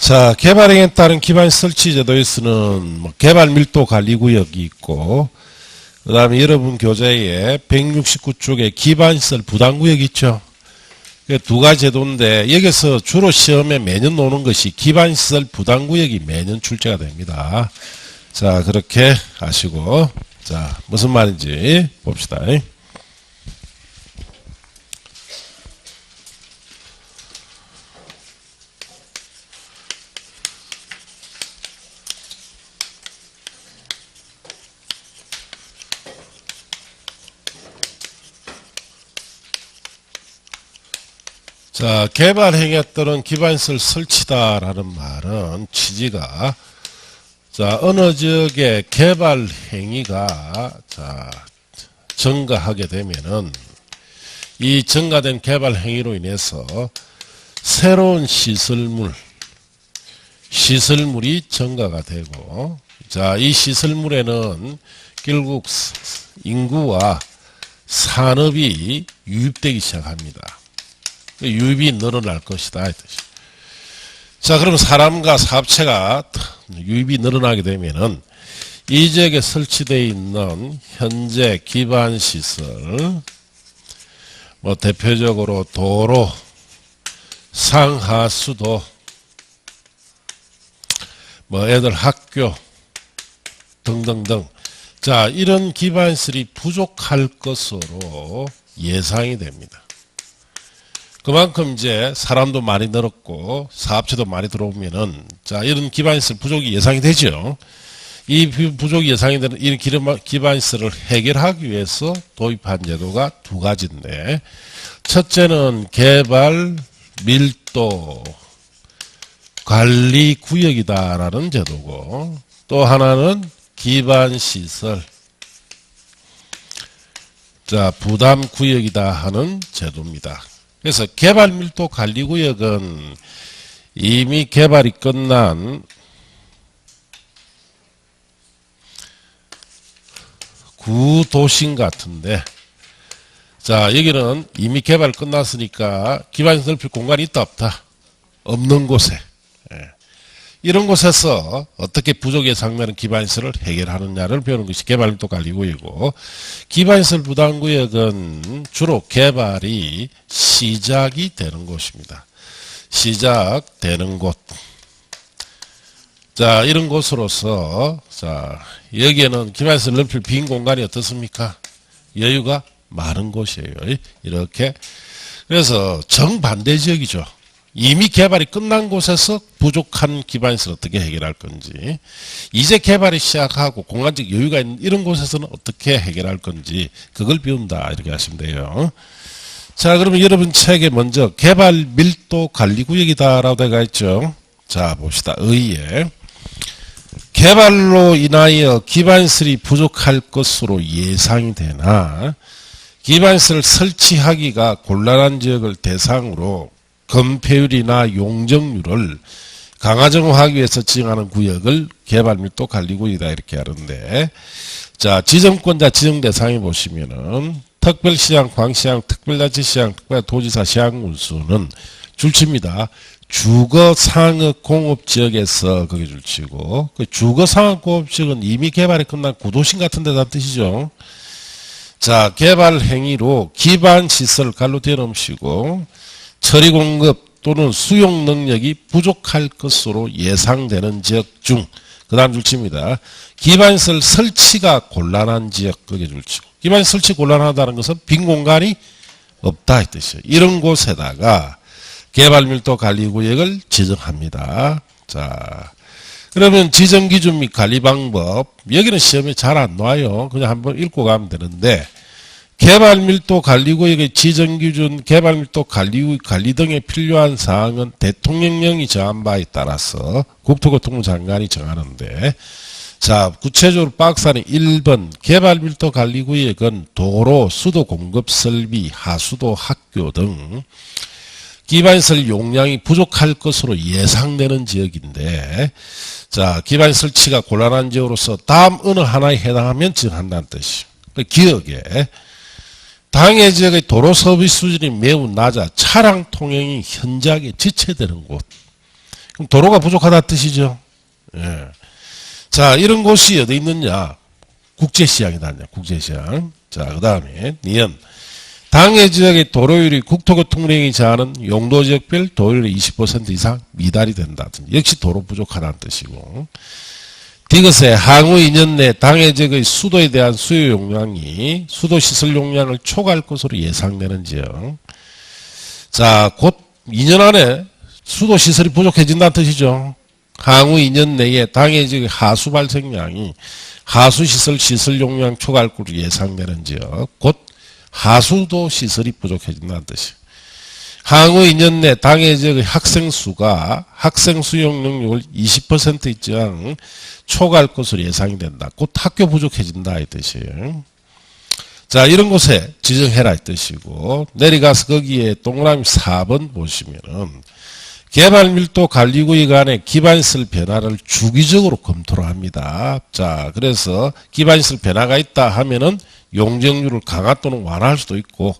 자, 개발행에 따른 기반 설치 제도에서는 개발 밀도 관리 구역이 있고, 그 다음에 여러분 교재에 169쪽에 기반시설 부담 구역이 있죠. 두 가지 제도인데, 여기서 주로 시험에 매년 노는 것이 기반시설 부담 구역이 매년 출제가 됩니다. 자, 그렇게 아시고, 자, 무슨 말인지 봅시다. 자, 개발행위에 따른 기반시설 설치다라는 말은 취지가, 자, 어느 지역의 개발행위가, 자, 증가하게 되면은, 이 증가된 개발행위로 인해서 새로운 시설물이 증가가 되고, 자, 이 시설물에는 결국 인구와 산업이 유입되기 시작합니다. 유입이 늘어날 것이다. 자, 그럼 사람과 사업체가 유입이 늘어나게 되면은 이 지역에 설치되어 있는 현재 기반시설, 대표적으로 도로, 상하수도, 애들 학교 등등등. 자, 이런 기반시설이 부족할 것으로 예상이 됩니다. 그만큼 이제 사람도 많이 늘었고 사업체도 많이 들어오면은, 자, 이런 기반시설 부족이 예상이 되죠. 이 부족이 예상이 되는 이 기반시설을 해결하기 위해서 도입한 제도가 두 가지인데, 첫째는 개발 밀도 관리 구역이다라는 제도고, 또 하나는 기반시설, 자, 부담 구역이다 하는 제도입니다. 그래서 개발 밀도 관리 구역은 이미 개발이 끝난 구도심 같은데, 자, 여기는 이미 개발 끝났으니까 기반시설 넓힐 공간이 있다 없다? 없는 곳에, 이런 곳에서 어떻게 부족 예상되는 기반시설을 해결하느냐를 배우는 것이 개발 밀도 관리 구역이고, 기반시설 부담 구역은 주로 개발이 시작이 되는 곳입니다. 시작되는 곳. 자, 이런 곳으로서, 자, 여기에는 기반시설 넓힐 빈 공간이 어떻습니까? 여유가 많은 곳이에요. 이렇게. 그래서 정반대 지역이죠. 이미 개발이 끝난 곳에서 부족한 기반시설 어떻게 해결할 건지, 이제 개발이 시작하고 공간적 여유가 있는 이런 곳에서는 어떻게 해결할 건지, 그걸 배운다 이렇게 하시면 돼요. 자, 그러면 여러분 책에 먼저 개발 밀도 관리 구역이다 라고 되어 있죠. 자, 봅시다. 의에 개발로 인하여 기반시설이 부족할 것으로 예상이 되나, 기반시설 설치하기가 곤란한 지역을 대상으로 건폐율이나 용적률을 강화정화하기 위해서 지정하는 구역을 개발 밀도 관리 구역이다 이렇게 하는데, 자, 지정권자 지정 대상에 보시면은 특별시장, 광시장, 특별자치시장, 특별도지사 시장 군수는 줄칩니다. 주거상업 공업지역에서 그게 줄치고, 그 주거상업 공업지역은 이미 개발이 끝난 구도심 같은 데다 뜻이죠. 자, 개발 행위로 기반시설 갈로 되넘치고 처리 공급 또는 수용 능력이 부족할 것으로 예상되는 지역 중, 그 다음 줄칩니다. 기반시설 설치가 곤란한 지역, 그게 줄치고, 기반시설 설치 곤란하다는 것은 빈 공간이 없다 이 뜻이에요. 이런 곳에다가 개발밀도 관리구역을 지정합니다. 자, 그러면 지정기준 및 관리방법, 여기는 시험에 잘 안 나와요. 그냥 한번 읽고 가면 되는데, 개발밀도 관리구역의 지정기준, 개발밀도 관리 등에 필요한 사항은 대통령령이 정한 바에 따라서 국토교통부 장관이 정하는데, 자, 구체적으로 박스안에 1번 개발밀도 관리구역은 도로, 수도 공급설비, 하수도, 학교 등 기반시설 용량이 부족할 것으로 예상되는 지역인데, 자, 기반시설 설치가 곤란한 지역으로서 다음 어느 하나에 해당하면 지정한다는 뜻이에요. 기억에 당해 지역의 도로 서비스 수준이 매우 낮아 차량 통행이 현저하게 지체되는 곳, 그럼 도로가 부족하다 뜻이죠. 예. 자, 이런 곳이 어디 있느냐? 국제시장이다. 국제시장. 자, 그 다음에 니은 당해 지역의 도로율이 국토교통령이 제한하는 용도지역별 도로율의 20% 이상 미달이 된다든지 역시 도로 부족하다는 뜻이고 디귿에 향후 2년 내 당해 지역의 수도에 대한 수요 용량이 수도 시설 용량을 초과할 것으로 예상되는 지역. 자, 곧 2년 안에 수도 시설이 부족해진다는 뜻이죠. 향후 2년 내에 당해 지역의 하수 발생량이 하수 시설 용량 초과할 것으로 예상되는 지역. 곧 하수도 시설이 부족해진다는 뜻이에요. 향후 2년 내 당해 지역의 학생 수가 학생 수용 능력을 20% 이상 초과할 것으로 예상이 된다. 곧 학교 부족해진다 이 뜻이에요. 자, 이런 곳에 지정해라 이 뜻이고 내려가서 거기에 동그라미 4번 보시면은 개발밀도 관리구역 안에 기반시설 변화를 주기적으로 검토를 합니다. 자, 그래서 기반시설 변화가 있다 하면은 용적률을 강화 또는 완화할 수도 있고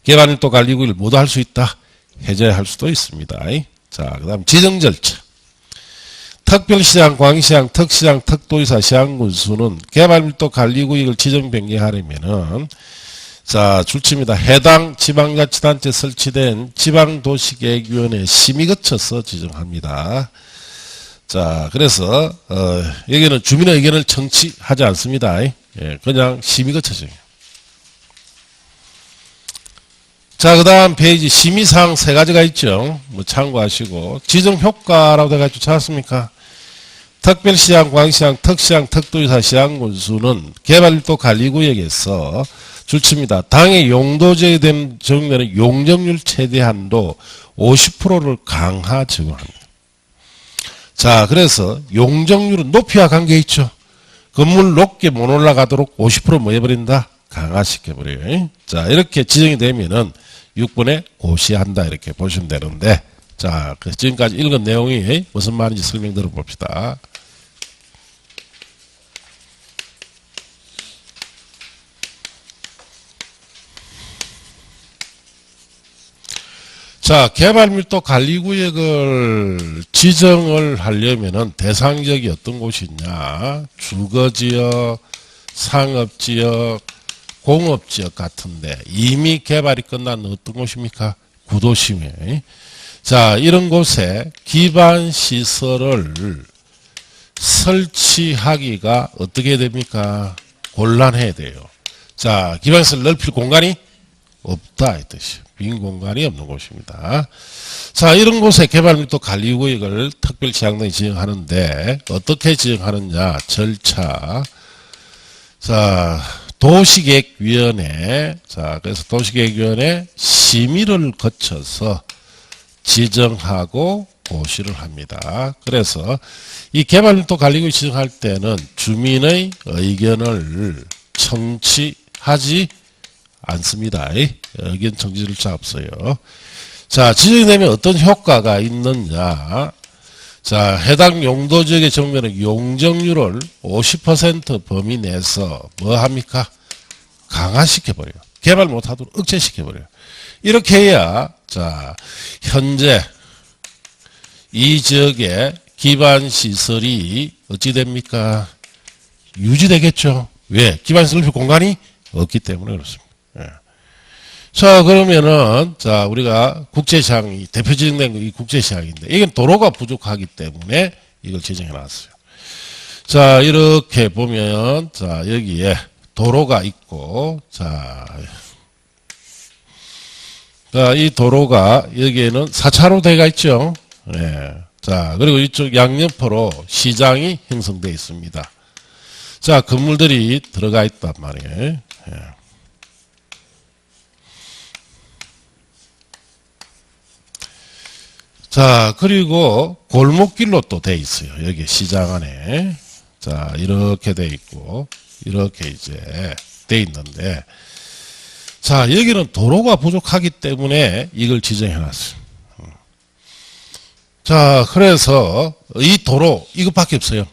개발밀도 관리구역을 모두 할 수 있다. 해제할 수도 있습니다. 자, 그 다음 지정 절차. 특별시장, 광시장, 특시장, 특도지사, 시장군수는 개발밀도 관리구역을 지정 변경하려면은 자, 줄칩니다. 해당 지방자치단체 설치된 지방도시계획위원회 심의 거쳐서 지정합니다. 자, 그래서 여기는 주민의 의견을 청취하지 않습니다. 예, 그냥 심의 거쳐져요. 자, 그 다음 페이지 심의사항 3가지가 있죠. 뭐 참고하시고 지정효과라고 되어 있죠. 찾았습니까? 특별시장, 광시장, 특시장, 특도지사, 시장군수는 개발밀도 관리구역에서 줄칩니다. 당의 용도지에 적용되는 용적률 최대 한도 50%를 강화 적용합니다. 자, 그래서 용적률은 높이와 관계 있죠. 건물 높게 못 올라가도록 50% 뭐 해버린다? 강화시켜버려요. 자, 이렇게 지정이 되면은 6번에 고시한다 이렇게 보시면 되는데 자, 지금까지 읽은 내용이 무슨 말인지 설명 들어봅시다. 자, 개발밀도 관리구역을 지정을 하려면은 대상지역이 어떤 곳이 있냐? 주거지역, 상업지역, 공업지역 같은데 이미 개발이 끝난 어떤 곳입니까? 구도심에. 자, 이런 곳에 기반시설을 설치하기가 어떻게 됩니까? 곤란해야 돼요. 자, 기반시설 넓힐 공간이 없다 이 뜻이에요. 빈 공간이 없는 곳입니다. 자, 이런 곳에 개발밀도 관리구역을 특별시장단이 지정하는데 어떻게 지정하느냐? 절차. 자, 도시계획위원회. 자, 그래서 도시계획위원회 심의를 거쳐서 지정하고 고시를 합니다. 그래서 이 개발밀도 관리구역 지정할 때는 주민의 의견을 청취하지 않습니다. 의견 청취 절차 없어요. 자, 지정이 되면 어떤 효과가 있느냐? 자, 해당 용도지역에 적용되는 용적률을 50% 범위 내에서 뭐 합니까? 강화시켜버려요. 개발 못하도록 억제시켜버려요. 이렇게 해야, 자, 현재 이 지역의 기반시설이 어찌 됩니까? 유지되겠죠. 왜? 기반시설 공간이 없기 때문에 그렇습니다. 예. 자, 그러면은, 자, 우리가 국제시장이, 대표 지정된 거 이 국제시장인데, 이건 도로가 부족하기 때문에 이걸 지정해 놨어요. 자, 이렇게 보면, 자, 여기에 도로가 있고, 자, 이 도로가 여기에는 4차로 대가 있죠. 예. 자, 그리고 이쪽 양옆으로 시장이 형성되어 있습니다. 자, 건물들이 들어가 있단 말이에요. 예. 자, 그리고 골목길로 또 돼 있어요. 여기 시장 안에. 자, 이렇게 돼 있고, 이렇게 이제 돼 있는데, 자, 여기는 도로가 부족하기 때문에 이걸 지정해 놨어요. 자, 그래서 이 도로, 이것밖에 없어요.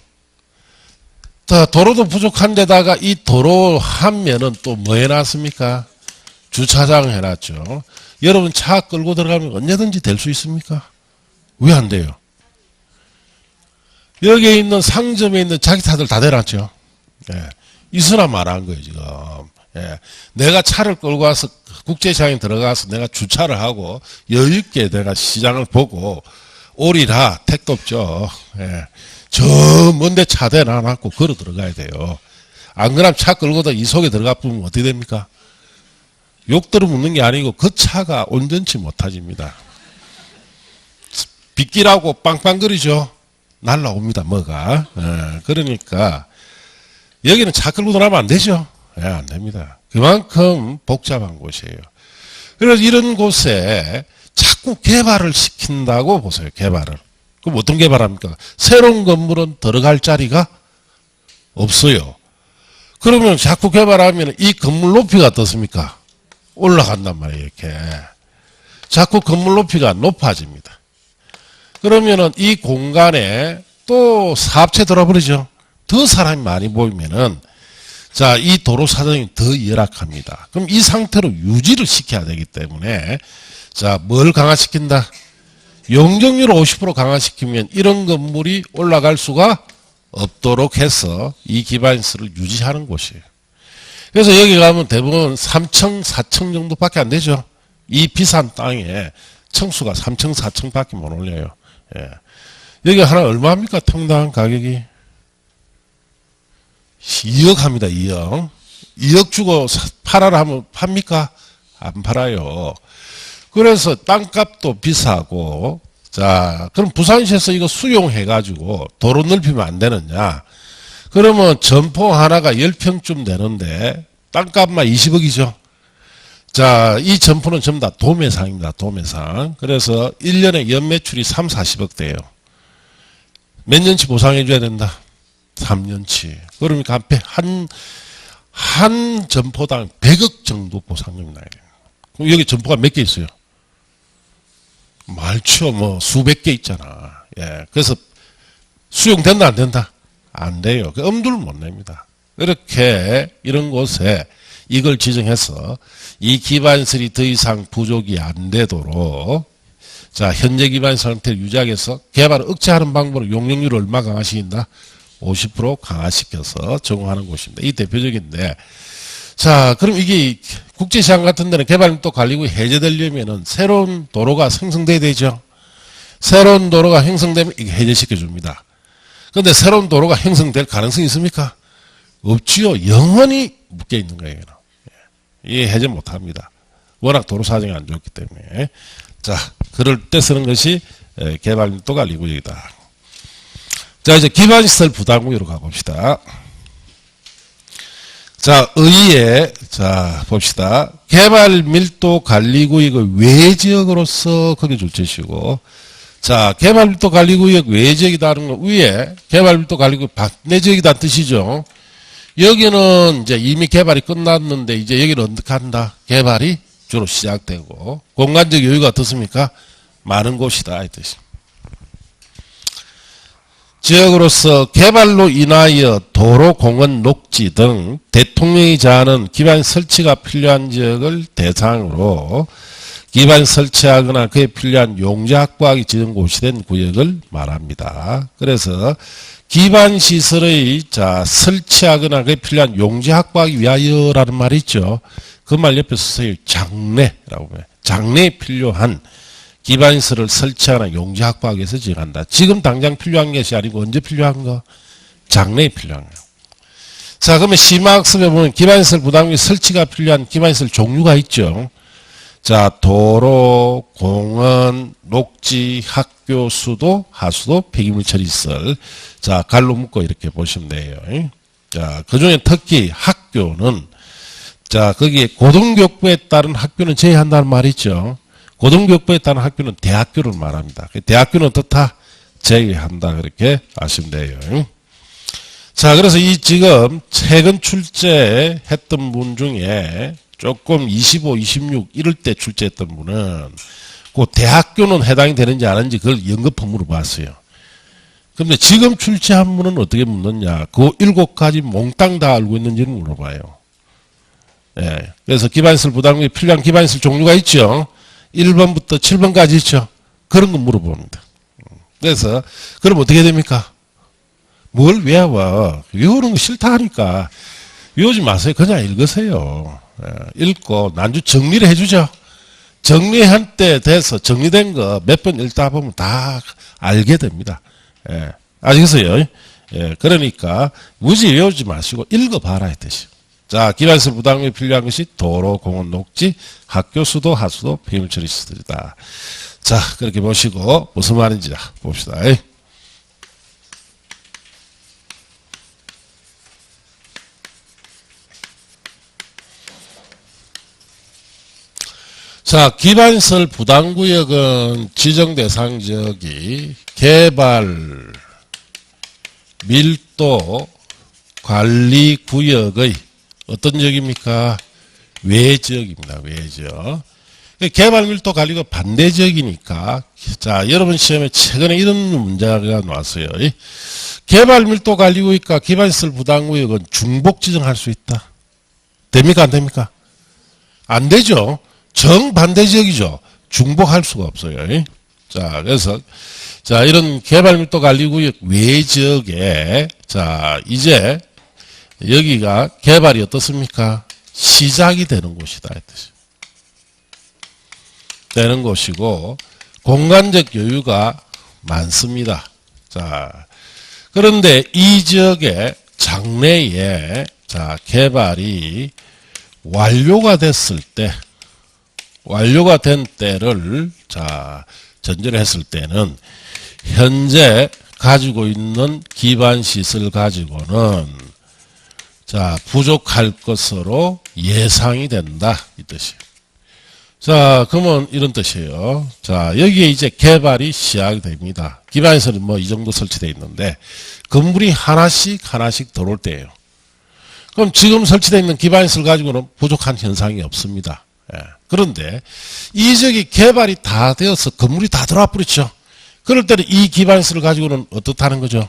자, 도로도 부족한 데다가 이 도로 한 면은 또 뭐 해놨습니까? 주차장 해놨죠. 여러분 차 끌고 들어가면 언제든지 될 수 있습니까? 왜 안 돼요? 여기에 있는 상점에 있는 자기 차들 다 대놨죠. 예. 있으나 말한 거예요, 지금. 예. 내가 차를 끌고 와서 국제시장에 들어가서 내가 주차를 하고 여유있게 내가 시장을 보고 오리라 택도 없죠. 예. 저 먼데 차 대놔놓고 걸어 들어가야 돼요. 안 그러면 차 끌고도 이 속에 들어가 보면 어떻게 됩니까? 욕 들어묻는 게 아니고 그 차가 온전치 못하집니다. 빗길하고 빵빵거리죠. 날라옵니다, 뭐가. 예, 그러니까 여기는 차 끌고 들어가면 안 되죠. 예, 안 됩니다. 그만큼 복잡한 곳이에요. 그래서 이런 곳에 자꾸 개발을 시킨다고 보세요. 개발을. 그럼 어떤 개발합니까? 새로운 건물은 들어갈 자리가 없어요. 그러면 자꾸 개발하면 이 건물 높이가 어떻습니까? 올라간단 말이에요. 이렇게. 자꾸 건물 높이가 높아집니다. 그러면은 이 공간에 또 사업체 들어버리죠. 더 사람이 많이 모이면은 자, 이 도로 사정이 더 열악합니다. 그럼 이 상태로 유지를 시켜야 되기 때문에 자, 뭘 강화시킨다? 용적률을 50% 강화시키면 이런 건물이 올라갈 수가 없도록 해서 이 기반시설을 유지하는 곳이에요. 그래서 여기 가면 대부분 3층, 4층 정도밖에 안 되죠. 이 비싼 땅에 층수가 3층, 4층밖에 못 올려요. 예. 여기 하나 얼마입니까? 평당 가격이 2억 합니다. 2억. 2억 주고 팔아라 하면 팝니까? 안 팔아요. 그래서 땅값도 비싸고 자, 그럼 부산시에서 이거 수용해가지고 도로 넓히면 안 되느냐? 그러면 점포 하나가 10평쯤 되는데 땅값만 20억이죠. 자, 이 점포는 전부 다 도매상입니다. 도매상. 그래서 1년에 연매출이 3, 40억 돼요. 몇 년치 보상해 줘야 된다? 3년치. 그러니까 한 점포당 100억 정도 보상금이 나야 돼요. 그럼 여기 점포가 몇 개 있어요? 많죠. 뭐 수백 개 있잖아. 예. 그래서 수용된다 안 된다? 안 돼요. 엄두를 못 냅니다. 이렇게 이런 곳에 이걸 지정해서 이 기반시설이 더 이상 부족이 안 되도록 자, 현재 기반시설 상태를 유지하기 위해서 개발을 억제하는 방법으로 용적률을 얼마 강화시킨다? 50% 강화시켜서 적용하는 곳입니다. 이 대표적인데 자, 그럼 이게 국제시장 같은 데는 개발도 관리구 해제되려면은 새로운 도로가 생성돼야 되죠. 새로운 도로가 형성되면 이게 해제시켜 줍니다. 그런데 새로운 도로가 형성될 가능성이 있습니까? 없지요. 영원히 묶여 있는 거예요. 이게 해제 못 합니다. 워낙 도로 사정이 안 좋기 때문에. 자, 그럴 때 쓰는 것이 개발도 관리구역이다. 자, 이제 기반시설 부담구역으로 가봅시다. 자, 의에, 자, 봅시다. 개발 밀도 관리구역의 외지역으로서 거기 줄치시고, 자, 개발 밀도 관리구역 외지역이다는 거 위에 개발 밀도 관리구역 반내지역이다는 뜻이죠. 여기는 이제 이미 개발이 끝났는데 이제 여기는 어떻게 한다? 개발이 주로 시작되고, 공간적 여유가 어떻습니까? 많은 곳이다, 이 뜻이. 지역으로서 개발로 인하여 도로, 공원, 녹지 등 대통령이 제안한 기반 설치가 필요한 지역을 대상으로 기반 설치하거나 그에 필요한 용지 확보하기 지정 고시된 구역을 말합니다. 그래서 기반 시설의 자 설치하거나 그에 필요한 용지 확보하기 위하여라는 말이 있죠. 그 말 옆에 쓰세요. 장래라고 해요. 장래에 필요한 기반시설을 설치하거나 용지 확보하기 위해서 지정한다. 지금 당장 필요한 것이 아니고 언제 필요한 거? 장래에 필요한 거. 자, 그러면 심화학습에 보면 기반시설 부담구역 설치가 필요한 기반시설 종류가 있죠. 자, 도로, 공원, 녹지, 학교, 수도, 하수도, 폐기물 처리시설. 자, 갈로 묶고 이렇게 보시면 돼요. 자, 그 중에 특히 학교는 자, 거기에 고등교육부에 따른 학교는 제외한다는 말이 있죠. 고등교육부에 따른 학교는 대학교를 말합니다. 대학교는 어떻다? 제외한다. 그렇게 아시면 돼요. 자, 그래서 이 지금 최근 출제했던 분 중에 조금 25, 26 이럴 때 출제했던 분은 그 대학교는 해당이 되는지 안 하는지 그걸 연거푸 물어봤어요. 그런데 지금 출제한 분은 어떻게 묻느냐? 그 7가지 몽땅 다 알고 있는지는 물어봐요. 예. 그래서 기반시설 부담구역에 필요한 기반시설 종류가 있죠. 1번부터 7번까지 있죠. 그런 거 물어봅니다. 그래서 그럼 어떻게 됩니까? 뭘 외워? 외우는 거 싫다 하니까 외우지 마세요. 그냥 읽으세요. 읽고 난주 정리를 해주죠. 정리한 때 돼서 정리된 거 몇 번 읽다 보면 다 알게 됩니다. 아시겠어요? 그러니까 무지 외우지 마시고 읽어봐라 했듯이. 자, 기반시설 부담금이 필요한 것이 도로, 공원, 녹지, 학교, 수도, 하수도, 폐유물처리 시설이다. 자, 그렇게 보시고 무슨 말인지 봅시다. 자, 기반시설 부담구역은 지정 대상 지역이 개발, 밀도, 관리 구역의 어떤 지역입니까? 외지역입니다. 외지역. 개발 밀도 관리가 반대 지역이니까, 자, 여러분 시험에 최근에 이런 문제가 나왔어요. 개발 밀도 관리구역과 기반시설 부담구역은 중복 지정할 수 있다. 됩니까? 안 됩니까? 안 되죠. 정반대 지역이죠. 중복할 수가 없어요. 자, 그래서, 자, 이런 개발 밀도 관리구역 외지역에, 자, 이제, 여기가 개발이 어떻습니까? 시작이 되는 곳이다. 했듯이. 되는 곳이고, 공간적 여유가 많습니다. 자, 그런데 이 지역의 장래에, 자, 개발이 완료가 됐을 때, 완료가 된 때를, 자, 전제를 했을 때는, 현재 가지고 있는 기반시설 가지고는, 자, 부족할 것으로 예상이 된다. 이 뜻이에요. 자, 그러면 이런 뜻이에요. 자, 여기에 이제 개발이 시작이 됩니다. 기반시설은 뭐 이 정도 설치되어 있는데, 건물이 하나씩 들어올 때예요. 그럼 지금 설치되어 있는 기반시설 가지고는 부족한 현상이 없습니다. 그런데 이 지역이 개발이 다 되어서 건물이 다 들어와 버렸죠. 그럴 때는 이 기반시설을 가지고는 어떻다는 거죠?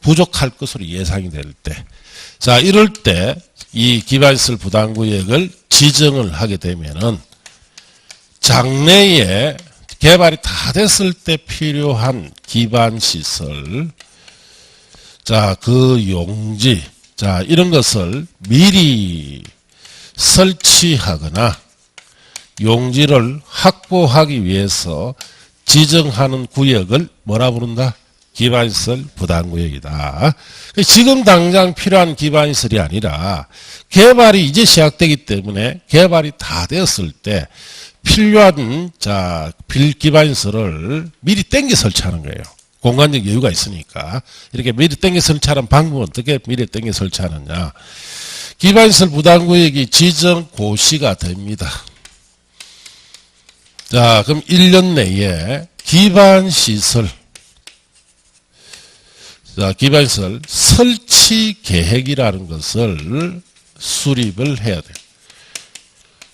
부족할 것으로 예상이 될 때. 자, 이럴 때 이 기반시설 부담구역을 지정을 하게 되면은 장래에 개발이 다 됐을 때 필요한 기반시설, 자, 그 용지, 자, 이런 것을 미리 설치하거나 용지를 확보하기 위해서 지정하는 구역을 뭐라 부른다? 기반시설 부담구역이다. 지금 당장 필요한 기반시설이 아니라 개발이 이제 시작되기 때문에 개발이 다 되었을 때 필요한, 자, 기반시설을 미리 땡겨 설치하는 거예요. 공간적 여유가 있으니까. 이렇게 미리 땡겨 설치하는 방법은 어떻게 미리 땡겨 설치하느냐. 기반시설 부담구역이 지정 고시가 됩니다. 자, 그럼 1년 내에 기반시설, 자, 기반시설 설치 계획이라는 것을 수립을 해야 돼요.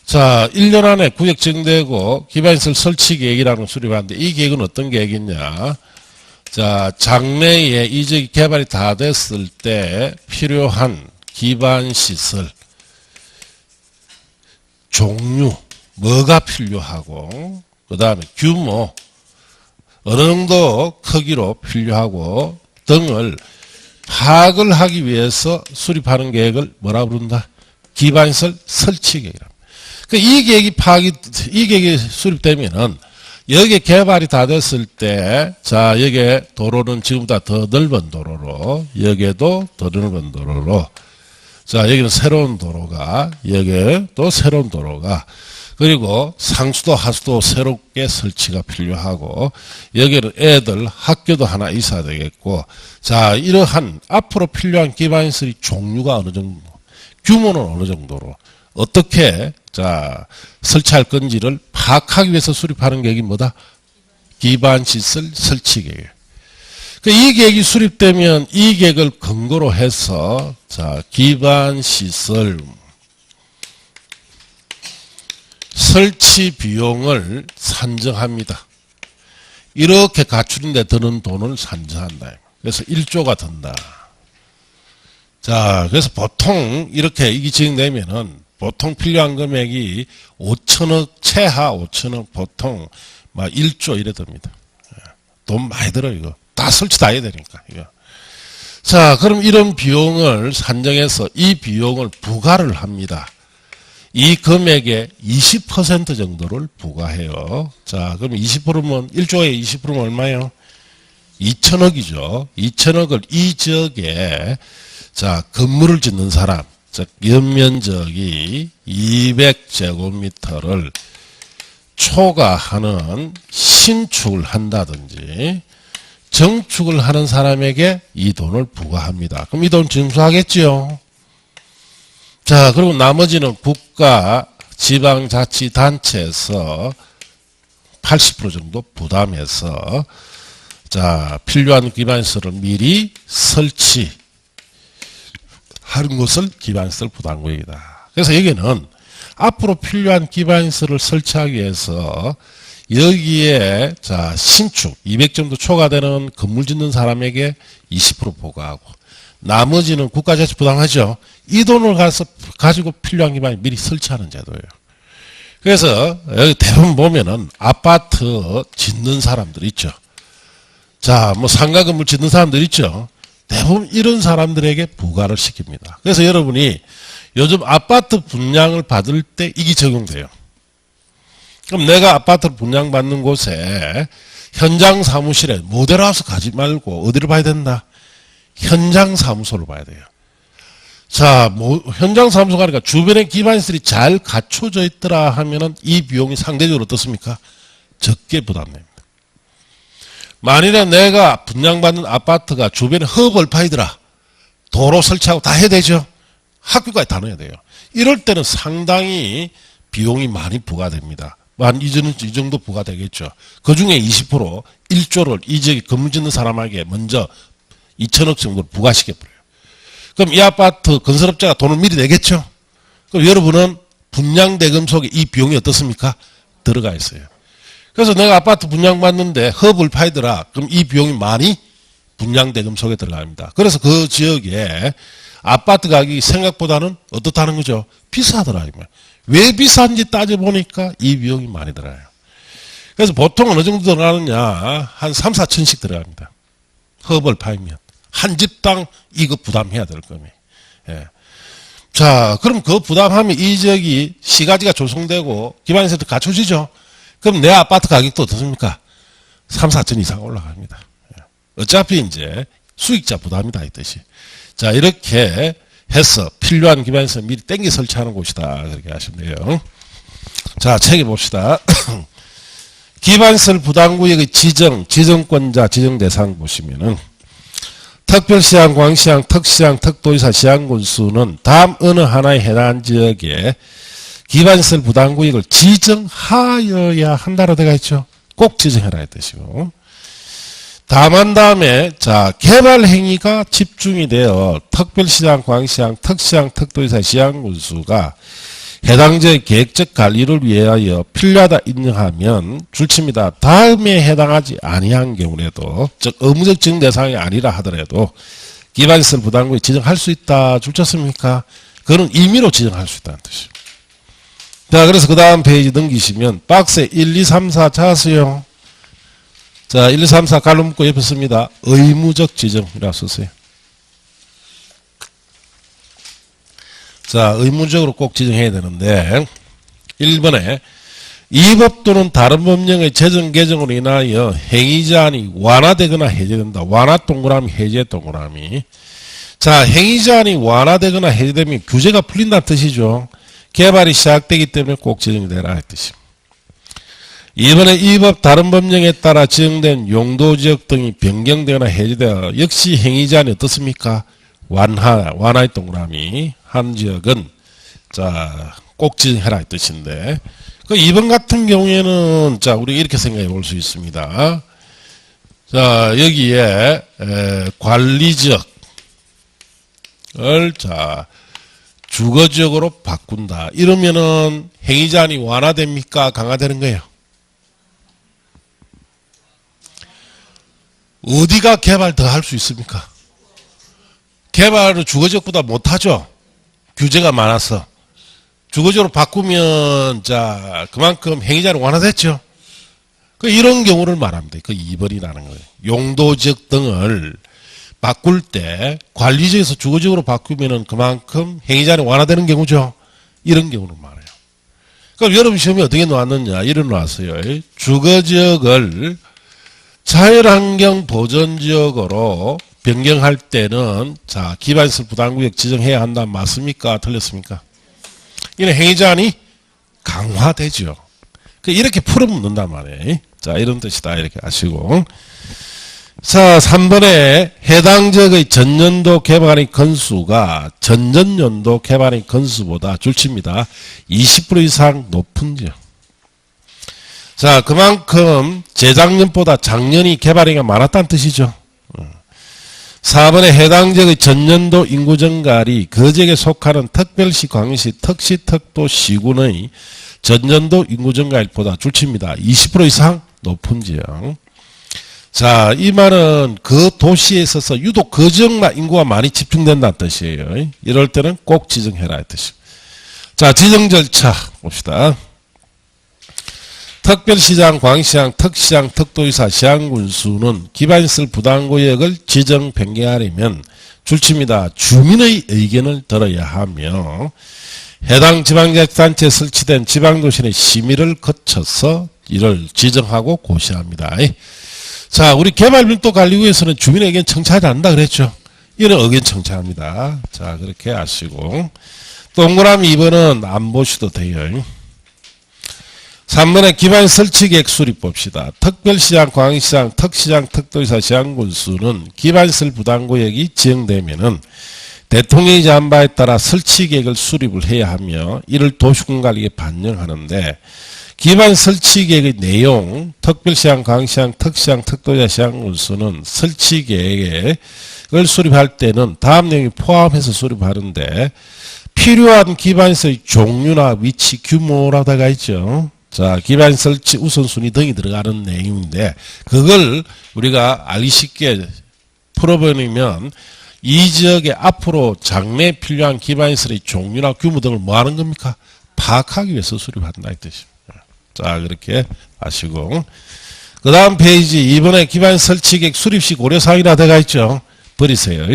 자, 1년 안에 구역 정되고 기반시설 설치 계획이라는 걸 수립하는데 이 계획은 어떤 계획이냐. 자, 장래에 이 지역이 개발이 다 됐을 때 필요한 기반시설 종류, 뭐가 필요하고, 그 다음에 규모, 어느 정도 크기로 필요하고 등을 파악을 하기 위해서 수립하는 계획을 뭐라 부른다? 기반시설 설치 계획이랍니다. 이 계획이 수립되면은 여기에 개발이 다 됐을 때, 자, 여기에 도로는 지금보다 더 넓은 도로로, 여기에도 더 넓은 도로로, 자, 여기는 새로운 도로가, 여기에 또 새로운 도로가, 그리고 상수도 하수도 새롭게 설치가 필요하고, 여기는 애들 학교도 하나 있어야 되겠고, 자, 이러한 앞으로 필요한 기반시설의 종류가 어느 정도, 규모는 어느 정도로, 어떻게, 자, 설치할 건지를 파악하기 위해서 수립하는 계획이 뭐다? 기반시설 설치 계획. 이 계획이 수립되면 이 계획을 근거로 해서, 자, 기반시설 설치 비용을 산정합니다. 이렇게 갖추는데 드는 돈을 산정한다. 그래서 1조가 든다. 자, 그래서 보통 이렇게 이게 진행되면은 보통 필요한 금액이 5천억, 최하 5천억, 보통 막 1조 이래 듭니다. 돈 많이 들어, 이거. 다 설치 다 해야 되니까, 이거. 자, 그럼 이런 비용을 산정해서 이 비용을 부과를 합니다. 이 금액의 20% 정도를 부과해요. 자, 그럼 20%면 1조에 20%면 얼마예요? 2천억이죠. 2천억을 이 지역에 자, 건물을 짓는 사람, 즉 연면적이 200제곱미터를 초과하는 신축을 한다든지 정축을 하는 사람에게 이 돈을 부과합니다. 그럼 이 돈 징수하겠지요. 자, 그리고 나머지는 국가, 지방자치단체에서 80% 정도 부담해서 자, 필요한 기반시설을 미리 설치하는 것을 기반시설 부담구역이다. 그래서 여기는 앞으로 필요한 기반시설을 설치하기 위해서 여기에 자, 신축 200 정도 초과되는 건물 짓는 사람에게 20% 부과하고 나머지는 국가자치 부담하죠. 이 돈을 가지고 필요한 기반을 미리 설치하는 제도예요. 그래서 여기 대부분 보면은 아파트 짓는 사람들 있죠. 자, 뭐 상가 건물 짓는 사람들 있죠. 대부분 이런 사람들에게 부과를 시킵니다. 그래서 여러분이 요즘 아파트 분양을 받을 때 이게 적용돼요. 그럼 내가 아파트를 분양받는 곳에 현장 사무실에 모델하우스 가지 말고 어디를 봐야 된다? 현장 사무소를 봐야 돼요. 자, 현장 사무소 가니까 주변에 기반시설이 잘 갖춰져 있더라 하면은 이 비용이 상대적으로 어떻습니까? 적게 부담됩니다. 만일에 내가 분양받는 아파트가 주변에 허벌파이더라. 도로 설치하고 다 해야 되죠. 학교까지 다 넣어야 돼요. 이럴 때는 상당히 비용이 많이 부과됩니다. 한 이 정도 부과되겠죠. 그 중에 20% 1조를 이 지역에 건물 짓는 사람에게 먼저 2천억 정도를 부과시켜버려요. 그럼 이 아파트 건설업자가 돈을 미리 내겠죠. 그럼 여러분은 분양대금 속에 이 비용이 어떻습니까? 들어가 있어요. 그래서 내가 아파트 분양받는데 허브를 파이더라. 그럼 이 비용이 많이 분양대금 속에 들어갑니다. 그래서 그 지역에 아파트 가격이 생각보다는 어떻다는 거죠? 비싸더라. 왜 비싼지 따져보니까 이 비용이 많이 들어가요. 그래서 보통 어느 정도 들어가느냐? 한 3, 4천씩 들어갑니다. 허브를 파이면. 한 집당 이거 부담해야 될 겁니다. 예. 자, 그럼 그 부담하면 이 지역이 시가지가 조성되고 기반시설도 갖춰지죠? 그럼 내 아파트 가격도 어떻습니까? 3, 4천 이상 올라갑니다. 어차피 이제 수익자 부담이다 이 뜻이. 자, 이렇게 해서 필요한 기반시설 미리 땡겨 설치하는 곳이다. 그렇게 하시면 돼요. 자, 책에 봅시다. 기반시설 부담구역의 지정권자, 지정대상 보시면은 특별시장, 광시장, 특시장, 특도지사, 시장군수는 다음 어느 하나에 해당하는 지역에 기반시설 부담구역을 지정하여야 한다로 되어 있죠. 꼭 지정해라 했듯이고. 다만 다음에 자, 개발 행위가 집중이 되어 특별시장, 광시장, 특시장, 특도지사, 시장군수가 해당 지역의 계획적 관리를 위하여 필요하다 인정하면 줄칩니다. 다음에 해당하지 아니한 경우에도 즉 의무적 지정 대상이 아니라 하더라도 기반시설 부담구역 지정할 수 있다. 줄쳤습니까? 그거는 임의로 지정할 수 있다는 뜻이에요. 자, 그래서 그 다음 페이지 넘기시면 박스에 1, 2, 3, 4 찾으세요. 자, 1, 2, 3, 4 갈로 묶고 옆에 씁니다. 의무적 지정이라고 쓰세요. 자, 의무적으로 꼭 지정해야 되는데 1번에 이 법 또는 다른 법령의 제정 개정으로 인하여 행위자안이 완화되거나 해제된다. 완화 동그라미, 해제 동그라미. 자, 행위자안이 완화되거나 해제되면 규제가 풀린다는 뜻이죠. 개발이 시작되기 때문에 꼭 지정이 되라 할 뜻입니다. 이번에 이 법 다른 법령에 따라 지정된 용도지역 등이 변경되거나 해제되어 역시 행위자안이 어떻습니까? 완화의 동그라미. 한 지역은 자, 꼭 지정해라 이 뜻인데 그 2번 같은 경우에는 자, 우리 이렇게 생각해 볼 수 있습니다. 자, 여기에 관리지역을 자, 주거지역으로 바꾼다. 이러면은 행위자안이 완화됩니까? 강화되는 거예요? 어디가 개발 더 할 수 있습니까? 개발을 주거지역보다 못하죠. 규제가 많아서. 주거지역으로 바꾸면 자, 그만큼 행위자는 완화됐죠. 이런 경우를 말합니다. 그 2번이라는 거예요. 용도지역 등을 바꿀 때 관리적에서 주거적으로 바꾸면은 그만큼 행위자는 완화되는 경우죠. 이런 경우는 많아요. 그럼 여러분 시험에 어떻게 나왔느냐? 이런 나왔어요. 주거지역을 자연환경 보전지역으로 변경할 때는 자 기반시설 부담구역 지정해야 한다. 맞습니까? 틀렸습니까? 이는 행위자안이 강화되죠. 이렇게 풀어묻는단 말이에요. 자 이런 뜻이다. 이렇게 아시고 자 3번에 해당 지역의 전년도 개발의 건수가 전전년도 개발의 건수보다 줄칩니다. 20% 이상 높은 지역. 자 그만큼 재작년보다 작년이 개발행위가 많았다는 뜻이죠. 4번에 해당 지역의 전년도 인구 증가율이 그 지역에 속하는 특별시, 광역시, 특시, 특도, 시군의 전년도 인구 증가율보다 줄칩니다. 20% 이상 높은 지역. 자, 이 말은 그 도시에 있어서 유독 그 지역만 인구가 많이 집중된다는 뜻이에요. 이럴 때는 꼭 지정해라 이 뜻입니다. 자, 지정 절차 봅시다. 특별시장, 광시장, 특시장, 특도지사, 시장군수는 기반시설 부담구역을 지정 변경하려면 줄칩니다. 주민의 의견을 들어야 하며 해당 지방자치단체에 설치된 지방도시의 심의를 거쳐서 이를 지정하고 고시합니다. 자, 우리 개발밀도관리구에서는 주민의 의견 청취하지 않는다 그랬죠. 이런 의견 청취합니다. 자, 그렇게 아시고 동그라미 2번은 안 보셔도 돼요. 3번에 기반 설치계획 수립 봅시다. 특별시장, 광역시장, 특시장, 특도지사, 시장군수는 기반시설 부담구역이 지정되면은 대통령이 제한 바에 따라 설치계획을 수립을 해야 하며 이를 도시군관리에 반영하는데 기반 설치계획의 내용, 특별시장, 광역시장, 특시장, 특도지사, 시장군수는 설치계획을 수립할 때는 다음 내용이 포함해서 수립하는데 필요한 기반시설의 종류나 위치, 규모라고 되어 있죠. 자, 기반 설치 우선순위 등이 들어가는 내용인데 그걸 우리가 알기 쉽게 풀어버리면 이 지역에 앞으로 장래에 필요한 기반시설의 종류나 규모 등을 뭐 하는 겁니까? 파악하기 위해서 수립한다 이 뜻입니다. 자, 그렇게 아시고 그 다음 페이지 2번에 기반 설치계획 수립시 고려사항이라 되어 있죠. 버리세요.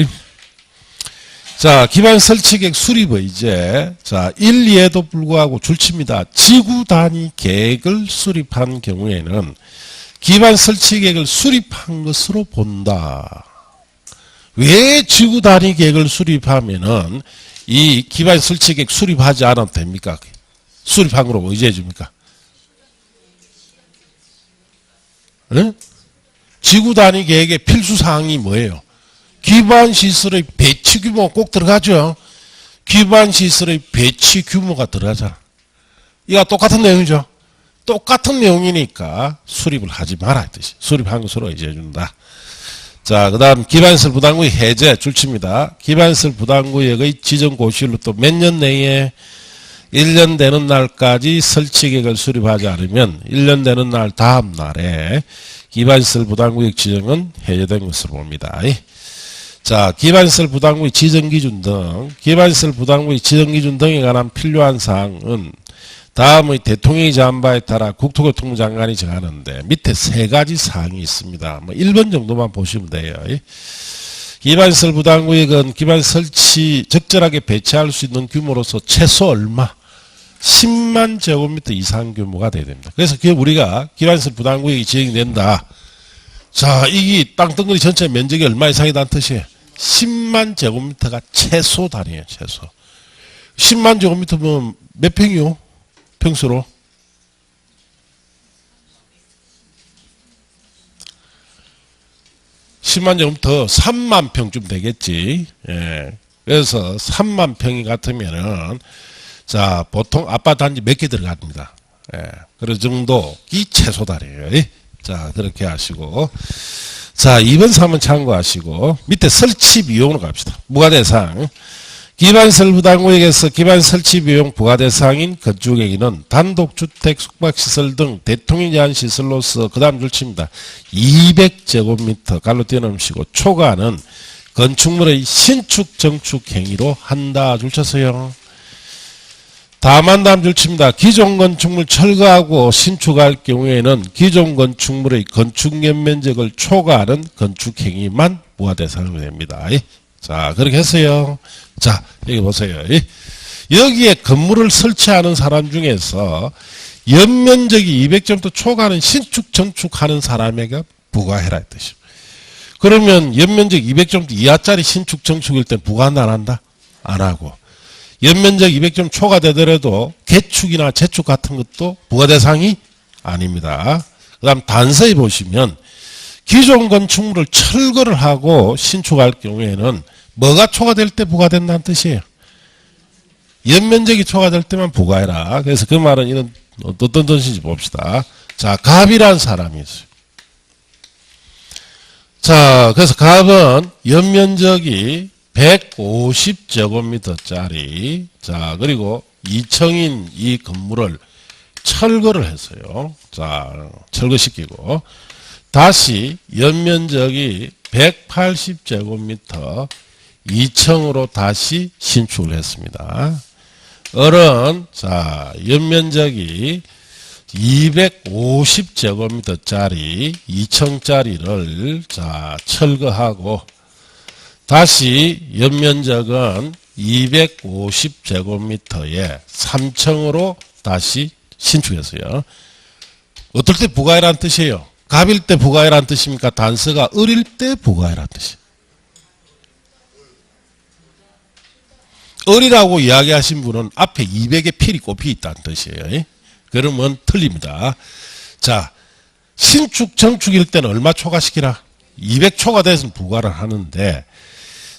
자, 기반 설치계획 수립의 이제 자 1, 2에도 불구하고 줄칩니다. 지구 단위 계획을 수립한 경우에는 기반 설치계획을 수립한 것으로 본다. 왜 지구 단위 계획을 수립하면은 이 기반 설치계획 수립하지 않아도 됩니까? 수립한 거로 의지해 줍니까? 네? 지구 단위 계획의 필수 사항이 뭐예요? 기반시설의 배치 규모가 꼭 들어가죠. 기반시설의 배치 규모가 들어가잖아. 이거 똑같은 내용이죠. 똑같은 내용이니까 수립을 하지 마라 이 뜻이. 수립한 것으로 의지해준다. 자, 그 다음 기반시설 부담구역 해제 줄칩니다. 기반시설 부담구역의 지정 고시일로 또 몇 년 내에 1년 되는 날까지 설치계획을 수립하지 않으면 1년 되는 날 다음 날에 기반시설 부담구역 지정은 해제된 것으로 봅니다. 자, 기반시설 부담구역 지정기준 등, 기반시설 부담구역 지정기준 등에 관한 필요한 사항은 다음의 대통령이 제한 바에 따라 국토교통부 장관이 정하는데 밑에 세 가지 사항이 있습니다. 뭐 1번 정도만 보시면 돼요. 기반시설 부담구역은 기반 설치 적절하게 배치할 수 있는 규모로서 최소 얼마? 10만 제곱미터 이상 규모가 돼야 됩니다. 그래서 그게 우리가 기반시설 부담구역이 지정이 된다. 자, 이게 땅덩어리 전체 면적이 얼마 이상이다는 뜻이에요. 10만 제곱미터가 최소 단위예요. 최소. 10만 제곱미터면 몇 평이요? 평수로? (10만) 제곱미터 3만 평쯤 되겠지. 예. 그래서 3만 평이 같으면은 자 보통 아파트 단지 몇 개 들어갑니다. 예. 그런 정도 이 최소 단위예요. 자 그렇게 하시고 자 2번 3번 참고하시고 밑에 설치 비용으로 갑시다. 부과대상 기반시설 부담구역에서 기반 설치 비용 부과대상인 건축행위는 단독주택 숙박시설 등 대통령 제한 시설로서 그 다음 줄칩니다. 200제곱미터 갈로 띄어넣으시고 초과는 건축물의 신축 정축 행위로 한다 줄쳤어요. 다만 줄칩니다. 기존 건축물 철거하고 신축할 경우에는 기존 건축물의 건축 연면적을 초과하는 건축행위만 부과 대상이 됩니다. 자, 그렇게 했어요. 자, 여기 보세요. 여기에 건물을 설치하는 사람 중에서 연면적이 200제곱미터 초과하는 신축 정축하는 사람에게 부과해라 이 뜻이죠. 그러면 연면적 200제곱미터 이하짜리 신축 정축일 땐 부과한다 안 한다? 안 하고. 연면적 200점 초과되더라도 개축이나 재축 같은 것도 부과 대상이 아닙니다. 그 다음 단서에 보시면 기존 건축물을 철거를 하고 신축할 경우에는 뭐가 초과될 때 부과된다는 뜻이에요. 연면적이 초과될 때만 부과해라. 그래서 그 말은 이런 어떤 뜻인지 봅시다. 자, 갑이라는 사람이 있어요. 자, 그래서 갑은 연면적이 150제곱미터짜리, 자, 그리고 2층인 이 건물을 철거를 했어요. 자, 철거시키고, 다시 연면적이 180제곱미터 2층으로 다시 신축을 했습니다. 을은, 자, 연면적이 250제곱미터짜리 2층짜리를, 자, 철거하고, 다시 연면적은 250제곱미터에 3층으로 다시 신축했어요. 어떨 때 부과해라는 뜻이에요? 갑일 때 부과해라는 뜻입니까? 단서가 을일 때 부과해라는 뜻이에요. 을이라고 이야기하신 분은 앞에 200의 필이 꼽혀 있다는 뜻이에요. 그러면 틀립니다. 자, 신축 정축일 때는 얼마 초과시키라? 200 초과돼서 부과를 하는데,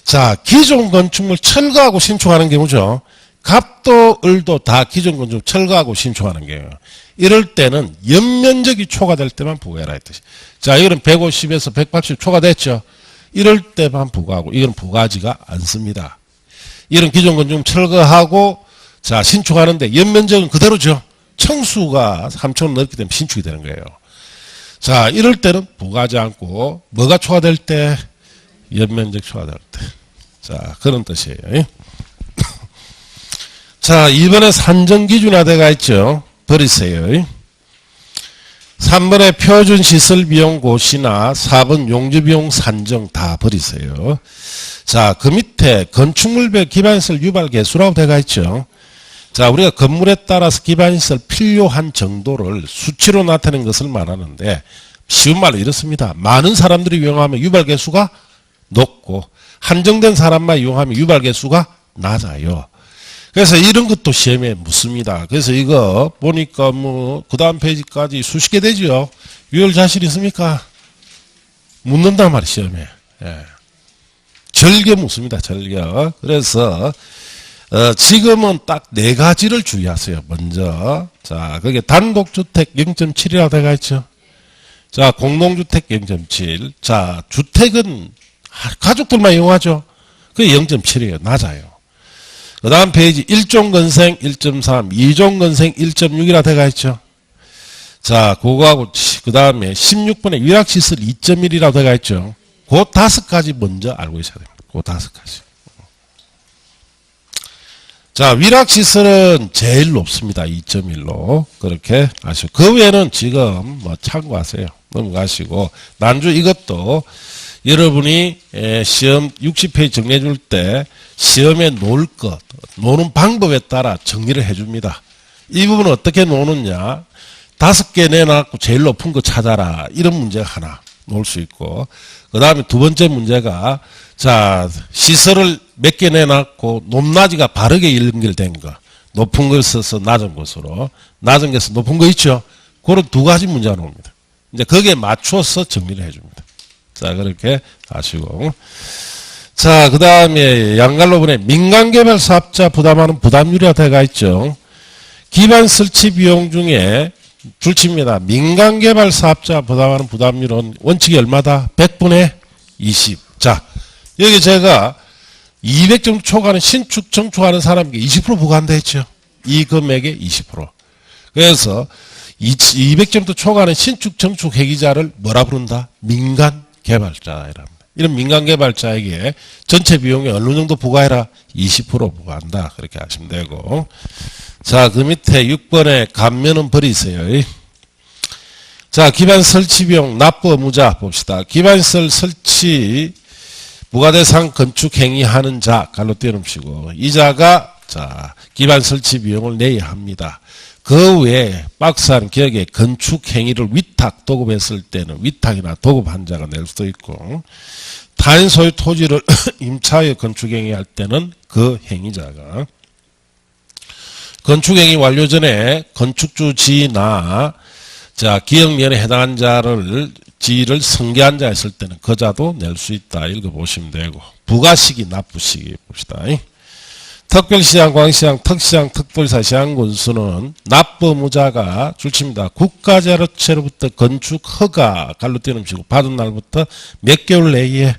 자, 기존 건축물 철거하고 신축하는 경우죠. 갑도 을도 다 기존 건축물 철거하고 신축하는 경우. 이럴 때는 연면적이 초과될 때만 부과해라 했듯이. 자, 이거는 150에서 180 초과됐죠. 이럴 때만 부과하고, 이건 부과하지가 않습니다. 이런 기존 건축물 철거하고, 자, 신축하는데 연면적은 그대로죠. 층수가 3층을 넘기 때문에 신축이 되는 거예요. 자, 이럴 때는 부과하지 않고, 뭐가 초과될 때? 연면적 초과될 때. 자, 그런 뜻이에요. 자, 이번에 산정기준화되어 있죠. 버리세요. 3번에 표준시설비용 고시나 4번 용주비용 산정 다 버리세요. 자, 그 밑에 건축물별 기반시설 유발개수라고 되어 있죠. 자, 우리가 건물에 따라서 기반시설 필요한 정도를 수치로 나타낸 것을 말하는데, 쉬운 말로 이렇습니다. 많은 사람들이 이용하면 유발개수가 높고 한정된 사람만 이용하면 유발개수가 낮아요. 그래서 이런 것도 시험에 묻습니다. 그래서 이거 보니까 뭐 그 다음 페이지까지 수십 개 되죠. 유혈 자신 있습니까? 묻는단 말이에요. 시험에. 예. 절개 묻습니다. 절개. 그래서 지금은 딱 네 가지를 주의하세요. 먼저, 자, 그게 단독주택 0.7이라고 되어 있죠. 자, 공동주택 0.7. 자, 주택은 가족들만 이용하죠. 그게 0.7이에요. 낮아요. 그 다음 페이지 1종 건생 1.3, 2종 건생 1.6이라 되어 있죠. 자, 그거하고 그 다음에 16번에 위락시설 2.1이라고 되어 있죠. 그 5가지 먼저 알고 있어야 됩니다. 그 5가지. 자, 위락시설은 제일 높습니다. 2.1로. 그렇게 아시고. 그 외에는 지금 뭐 참고하세요. 넘어가시고. 난주 이것도 여러분이 시험 60페이지 정리해 줄 때 시험에 놓을 것, 노는 방법에 따라 정리를 해 줍니다. 이 부분은 어떻게 노느냐. 5개 내놨고 제일 높은 거 찾아라. 이런 문제가 하나 놓을 수 있고. 그 다음에 두 번째 문제가, 자, 시설을 몇 개 내놨고 높낮이가 바르게 연결된 거. 높은 걸 써서 낮은 것으로. 낮은 것에서 높은 거 있죠. 그런 2가지 문제가 나옵니다. 이제 거기에 맞춰서 정리를 해 줍니다. 자, 그렇게 아시고. 자, 그 다음에 양갈로분에 민간개발 사업자 부담하는 부담률이 되어 있죠. 기반 설치 비용 중에 줄칩니다. 민간개발 사업자 부담하는 부담률은 원칙이 얼마다? 100분의 20. 자, 여기 제가 200점 초과하는 신축 정축하는 사람에게 20% 부과한다 했죠. 이 금액의 20%. 그래서 200점도 초과하는 신축 정축 회기자를 뭐라 부른다? 민간 개발자이랍니다. 이런 민간개발자에게 전체 비용에 어느 정도 부과해라? 20% 부과한다. 그렇게 하시면 되고. 자, 그 밑에 6번에 감면은 버리세요. 자, 기반 설치 비용 납부 의무자 봅시다. 기반시설 설치 부가대상 건축 행위하는 자 갈로 띄어놓으시고 이 자가 자 기반 설치 비용을 내야 합니다. 그 외에 박스한 기업에 건축 행위를 위탁 도급했을 때는 위탁이나 도급한 자가 낼 수도 있고 타인 소유 토지를 임차하여 건축 행위할 때는 그 행위자가 건축 행위 완료 전에 건축주 지나 자 기업면에 해당한 자를 지를 승계한 자 했을 때는 그 자도 낼 수 있다. 읽어보시면 되고 부가시기 납부시기 봅시다. 특별시장, 광시장, 특시장, 특별사, 시장군수는 납부 의무자가 줄칩니다. 국가자료체로부터 건축 허가 갈로 띄어놓으시고 받은 날부터 몇 개월 내에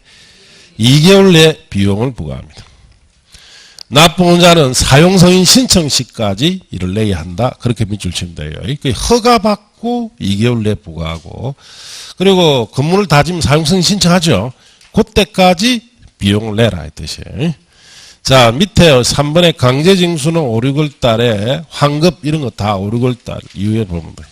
2개월 내 비용을 부과합니다. 납부 의무자는 사용승인 신청 시까지 이를 내야 한다. 그렇게 밑줄 치면 돼요. 그 허가받고 2개월 내 부과하고 그리고 건물을 다 지면 사용승인 신청하죠. 그때까지 비용을 내라 이 뜻이에요. 자 밑에 3번에 강제징수는 5, 6월 달에 환급 이런 거 다 5, 6월 달 이후에 보면 돼요.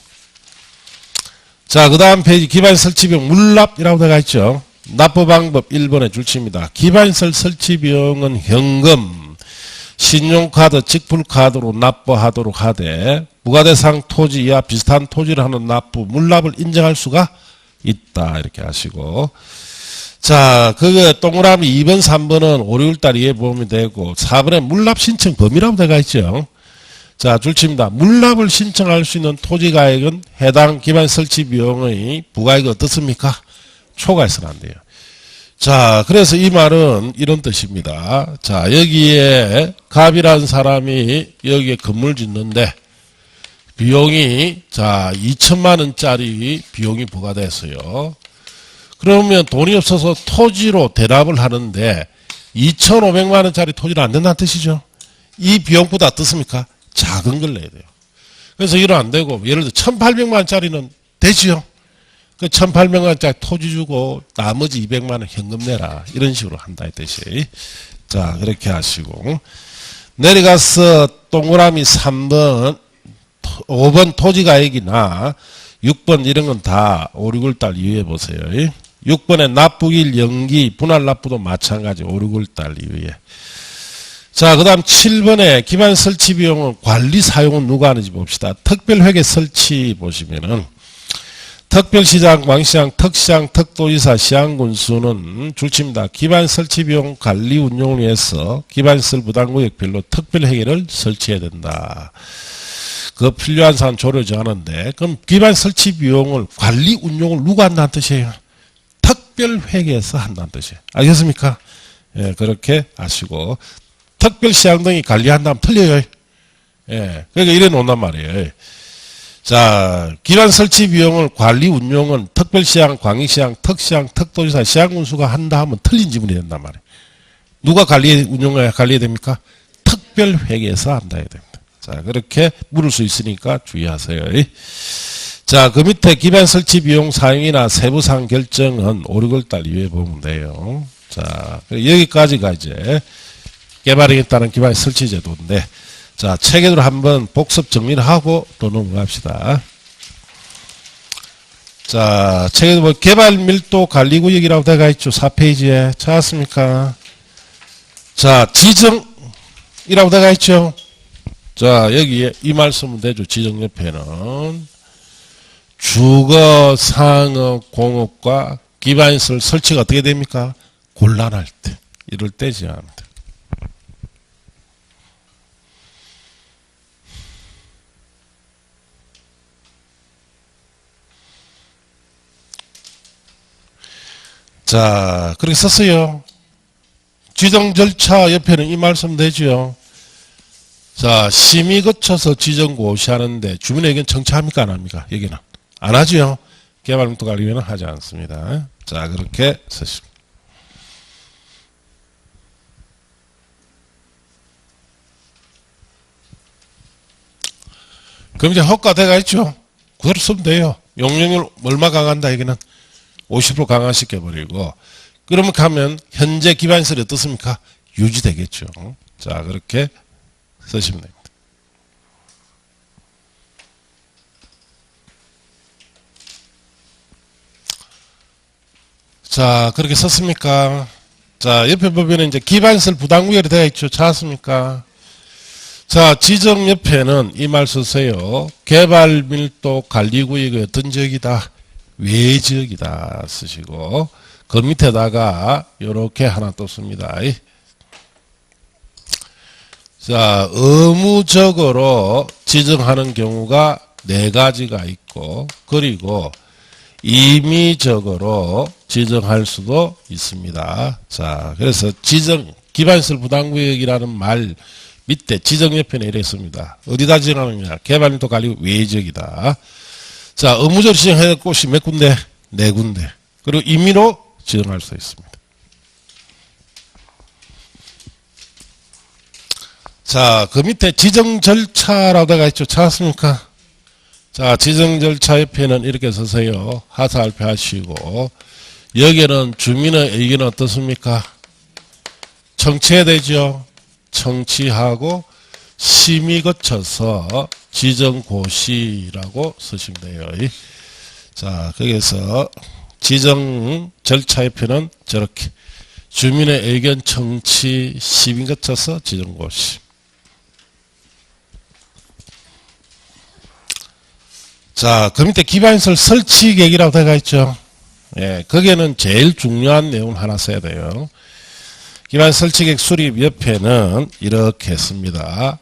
자 그 다음 페이지 기반 설치비용 물납이라고 되어 있죠. 납부 방법 1번에 줄칩니다. 기반시설 설치비용은 현금, 신용카드, 직불카드로 납부하도록 하되 부가대상 토지 이하 비슷한 토지를 하는 납부, 물납을 인정할 수가 있다. 이렇게 하시고 자, 그거 동그라미 2번, 3번은 5, 6월달 이해 보면 되고 4번에 물납 신청 범위라고 되어 있죠. 자, 줄칩니다. 물납을 신청할 수 있는 토지가액은 해당 기반 설치 비용의 부가액이 어떻습니까? 초과해서는 안 돼요. 자, 그래서 이 말은 이런 뜻입니다. 자, 여기에 갑이라는 사람이 여기에 건물 짓는데 비용이 자 2천만 원짜리 비용이 부과됐어요. 그러면 돈이 없어서 토지로 대납을 하는데 2,500만 원짜리 토지는 안 된다는 뜻이죠. 이 비용보다 어떻습니까? 작은 걸 내야 돼요. 그래서 이건 안 되고 예를 들어 1,800만 원짜리는 되지요. 그 1,800만 원짜리 토지 주고 나머지 200만 원 현금 내라. 이런 식으로 한다 이 뜻이. 자 그렇게 하시고 내려가서 동그라미 3번 5번 토지가액이나 6번 이런 건 다 5, 6월달 이후에 보세요. 6번에 납부일 연기 분할 납부도 마찬가지 5, 6월달 이후에. 자, 그 다음 7번에 기반 설치 비용은 관리 사용은 누가 하는지 봅시다. 특별회계 설치 보시면은 특별시장, 광시장, 특시장, 특도지사, 시장군수는 줄칩니다. 기반 설치 비용 관리 운용을 위해서 기반시설 부담구역별로 특별회계를 설치해야 된다. 그 필요한 사안 조례 정하는데 그럼 기반 설치 비용을 관리 운용을 누가 한다는 뜻이에요? 특별회계에서 한다는 뜻이에요. 알겠습니까? 예, 그렇게 아시고 특별시장 등이 관리한다면 틀려요. 예, 그러니까 이래 놓는단 말이에요. 자, 기반 설치 비용을 관리 운용은 특별시장, 광역시장, 특시장, 특도지사, 시장군수가 한다 하면 틀린 지문이 된단 말이에요. 누가 운용을 관리해야 됩니까? 특별회계에서 한다 해야 됩니다. 자, 그렇게 물을 수 있으니까 주의하세요. 자, 그 밑에 기반 설치 비용 사용이나 세부상 결정은 5, 6월달 이후에 보면 돼요. 자, 여기까지가 이제 개발행위에 따른 기반 설치 제도인데, 자, 체계로 한번 복습 정리를 하고 또 넘어갑시다. 자, 체계도 개발 밀도 관리구역이라고 되어 있죠. 4페이지에. 찾았습니까? 자, 지정이라고 되어 있죠. 자, 여기에 이 말씀은 되죠. 지정 옆에는 주거, 상업, 공업과 기반시설 설치가 어떻게 됩니까? 곤란할 때, 이럴 때 제한합니다. 자, 그렇게 썼어요. 지정 절차 옆에는 이 말씀 되죠. 자, 심의 거쳐서 지정 고시하는데 주민의 의견 청취합니까? 안 합니까? 여기는. 안 하죠. 개발목토관리위원회는 하지 않습니다. 자, 그렇게 쓰십니다. 그럼 이제 허가대가 있죠. 그대로 쓰면 돼요. 용적률 얼마 강한다, 여기는. 50% 강화시켜버리고, 그러면 가면 현재 기반시설이 어떻습니까? 유지되겠죠. 자, 그렇게 쓰시면 됩니다. 자, 그렇게 썼습니까? 자, 옆에 보면 이제 기반시설 부담구역이 되어 있죠. 찾았습니까? 자, 지정 옆에는 이 말 쓰세요. 개발 밀도 관리구역의 어떤 지역이다? 외지역이다 쓰시고, 그 밑에다가 요렇게 하나 또 씁니다. 자, 의무적으로 지정하는 경우가 4가지가 있고, 그리고 임의적으로 지정할 수도 있습니다. 자, 그래서 기반시설 부담구역이라는 말 밑에 지정 옆에는 이랬습니다. 어디다 지정하느냐? 개발밀도 관리구역 외지역이다. 자, 의무적으로 지정해야 될 곳이 몇 군데? 4군데. 그리고 임의로 지정할 수 있습니다. 자, 그 밑에 지정 절차라고 되어 있죠. 찾았습니까? 자, 지정 절차 옆에는 이렇게 쓰세요. 하살표 하시고, 여기는 주민의 의견은 어떻습니까? 청취해야 되죠. 청취하고 심의 거쳐서 지정고시라고 쓰시면 돼요. 자, 거기서 지정 절차 옆에는 저렇게 주민의 의견 청취 심의 거쳐서 지정고시. 자, 그 밑에 기반시설 설치 계획이라고 되어 있죠. 예, 거기에는 제일 중요한 내용 하나 써야 돼요. 기반시설 설치 계획 수립 옆에는 이렇게 했습니다.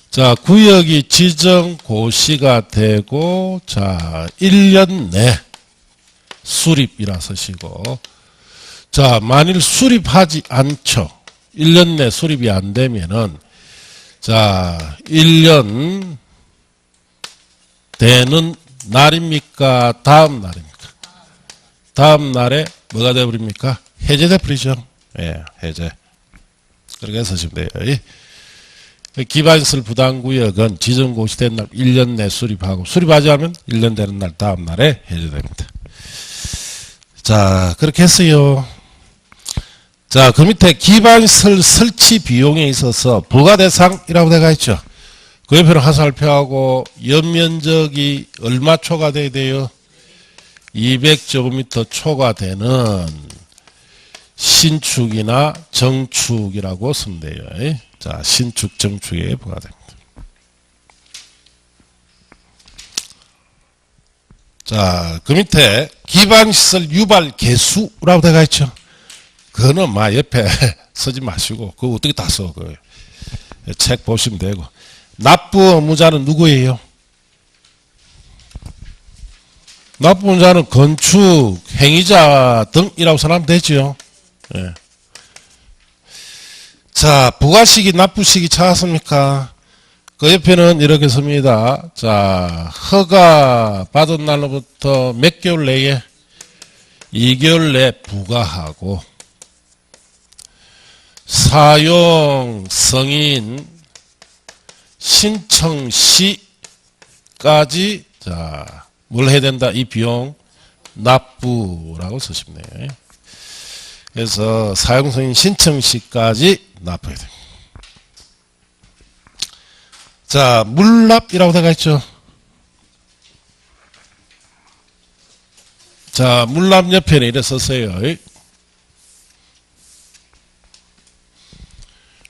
자, 구역이 지정 고시가 되고, 자, 1년 내 수립이라 쓰시고, 자, 만일 수립하지 않죠. 1년 내 수립이 안 되면은, 자, 1년 되는 날입니까? 다음 날입니까? 다음 날에 뭐가 되어버립니까? 해제돼 버리죠. 예, 해제. 그렇게 쓰시면 돼요. 기반시설 부담구역은 지정고시된 날 1년 내 수립하고, 수립하지 않으면 1년 되는 날 다음 날에 해제됩니다. 자, 그렇게 했어요. 자, 그 밑에 기반시설 설치 비용에 있어서 부과대상이라고 되어 있죠. 그 옆에는 하살표하고 연면적이 얼마 초과돼야 돼요? 200제곱미터 초과되는 신축이나 정축이라고 쓰면 돼요. 자, 신축, 정축에 부과됩니다. 자, 그 밑에 기반시설 유발 개수라고 되어 있죠. 그거는 막 옆에 쓰지 마시고, 그거 어떻게 다 써, 그거. 책 보시면 되고. 납부 의무자는 누구예요? 납부 의무자는 건축, 행위자 등이라고 생각하면 되죠. 예. 자, 부과시기, 납부시기 찾았습니까? 그 옆에는 이렇게 씁니다. 자, 허가 받은 날로부터 몇 개월 내에? 2개월 내에 부과하고, 사용 승인 신청 시까지, 자, 뭘 해야 된다? 이 비용 납부라고 쓰시면 돼요. 그래서 사용 승인 신청 시까지 납부해야 됩니다. 자, 물납이라고 되어 있죠. 자, 물납 옆에는 이래 썼어요.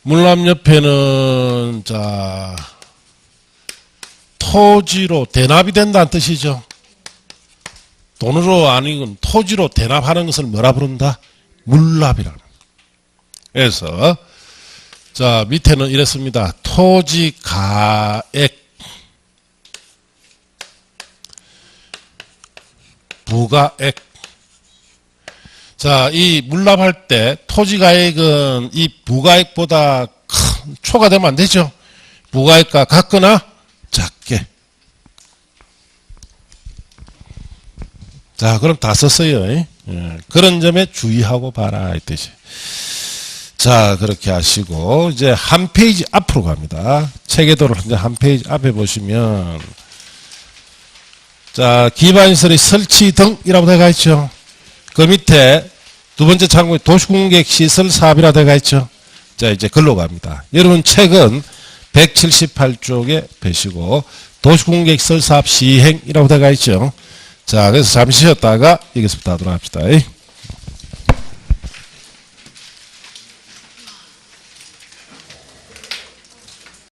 물납 옆에는, 자, 토지로 대납이 된다는 뜻이죠. 돈으로 아니건 토지로 대납하는 것을 뭐라 부른다? 물납이라고. 그래서, 자, 밑에는 이랬습니다. 토지 가액, 부가액. 자, 이 물납할 때 토지 가액은 이 부가액보다 초과되면 안 되죠. 부가액과 같거나 작게. 자, 그럼 다 썼어요. 예. 그런 점에 주의하고 봐라 이 뜻이. 자, 그렇게 하시고 이제 한 페이지 앞으로 갑니다. 체계도를 이제 한 페이지 앞에 보시면, 자, 기반시설의 설치 등이라고 되어 있죠. 그 밑에 두 번째 참고에 도시공객시설 사업이라 되어 있죠. 자, 이제 글로 갑니다. 여러분 책은 178쪽에 펴시고 도시공객시설 사업 시행이라고 되어 있죠. 자, 그래서 잠시 쉬었다가 여기서부터 하도록 합시다.